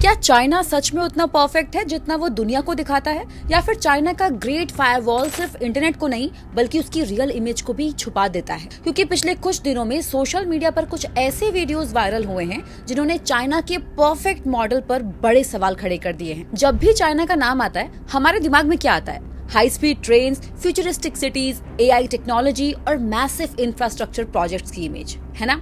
क्या चाइना सच में उतना परफेक्ट है जितना वो दुनिया को दिखाता है, या फिर चाइना का ग्रेट फायरवॉल सिर्फ इंटरनेट को नहीं बल्कि उसकी रियल इमेज को भी छुपा देता है? क्योंकि पिछले कुछ दिनों में सोशल मीडिया पर कुछ ऐसे वीडियोस वायरल हुए हैं जिन्होंने चाइना के परफेक्ट मॉडल पर बड़े सवाल खड़े कर दिए हैं। जब भी चाइना का नाम आता है हमारे दिमाग में क्या आता है? High speed trains, futuristic cities, AI technology और मैसिव इंफ्रास्ट्रक्चर प्रोजेक्ट्स की इमेज, है ना?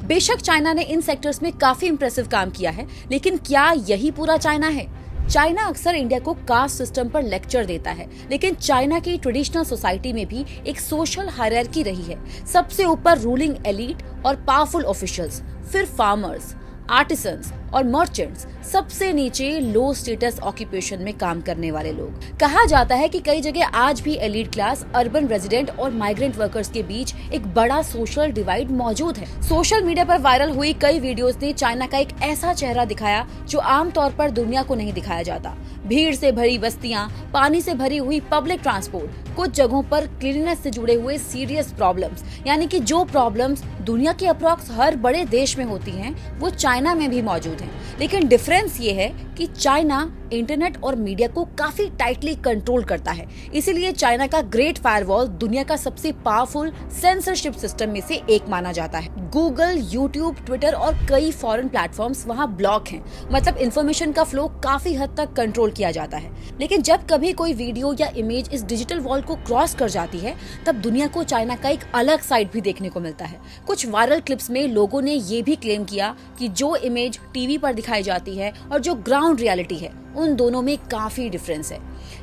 बेशक चाइना ने इन सेक्टर्स में काफी इंप्रेसिव काम किया है, लेकिन क्या यही पूरा चाइना है? चाइना अक्सर इंडिया को कास्ट सिस्टम पर लेक्चर देता है, लेकिन चाइना की ट्रेडिशनल सोसाइटी में भी एक सोशल हायरार्की रही है। सबसे ऊपर रूलिंग एलीट और पावरफुल ऑफिशियल्स, फिर फार्मर्स, आर्टिसंस और मर्चेंट्स, सबसे नीचे लो स्टेटस ऑक्यूपेशन में काम करने वाले लोग। कहा जाता है कि कई जगह आज भी एलीट क्लास, अर्बन रेजिडेंट और माइग्रेंट वर्कर्स के बीच एक बड़ा सोशल डिवाइड मौजूद है। सोशल मीडिया पर वायरल हुई कई वीडियोस ने चाइना का एक ऐसा चेहरा दिखाया जो आमतौर पर दुनिया को नहीं दिखाया जाता। भीड़ से भरी बस्तियां, पानी से भरी हुई पब्लिक ट्रांसपोर्ट, कुछ जगहों पर क्लीननेस से जुड़े हुए सीरियस प्रॉब्लम्स, यानी कि जो प्रॉब्लम्स दुनिया के अप्रॉक्स हर बड़े देश में होती हैं, वो चाइना में भी मौजूद हैं। लेकिन डिफरेंस ये है कि चाइना इंटरनेट और मीडिया को काफी टाइटली कंट्रोल करता है। इसीलिए चाइना का ग्रेट फायरवॉल दुनिया का सबसे पावरफुल सेंसरशिप सिस्टम में से एक माना जाता है। गूगल, यूट्यूब, ट्विटर और कई फॉरेन प्लेटफॉर्म्स वहां ब्लॉक हैं, मतलब इंफॉर्मेशन का फ्लो काफी हद तक कंट्रोल किया जाता है। लेकिन जब कभी कोई वीडियो या इमेज इस डिजिटल वॉल को क्रॉस कर जाती है, तब दुनिया को चाइना का एक अलग साइड भी देखने को मिलता है। कुछ वायरल क्लिप्स में लोगों ने ये भी क्लेम किया कि जो इमेज टीवी पर दिखाई जाती है और जो ग्राउंड रियलिटी है, उन दोनों में काफी डिफरेंस है।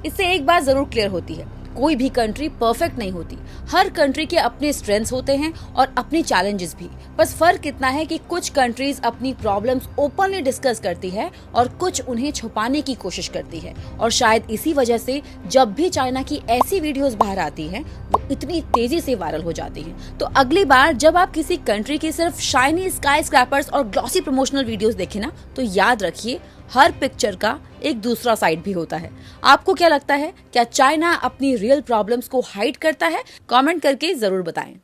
इससे एक बात जरूर क्लियर होती है, कोई भी कंट्री परफेक्ट नहीं होती। हर कंट्री के अपने स्ट्रेंथ्स होते हैं और अपने चैलेंजेस भी। बस फर्क इतना है कि कुछ कंट्रीज अपनी प्रॉब्लम्स ओपनली डिस्कस करती है और कुछ उन्हें छुपाने की कोशिश करती है। और शायद इसी वजह से जब भी चाइना की ऐसी वीडियोस बाहर आती हैं, वो इतनी तेजी से वायरल हो जाती हैं। तो अगली बार जब आप किसी कंट्री की सिर्फ शाइनी स्काई स्क्रैपर्स और ग्लॉसी प्रमोशनल वीडियोस देखें ना, तो याद रखिए हर पिक्चर का एक दूसरा साइड भी होता है। आपको क्या लगता है, क्या चाइना अपनी रियल प्रॉब्लम्स को हाइड करता है? कमेंट करके जरूर बताएं।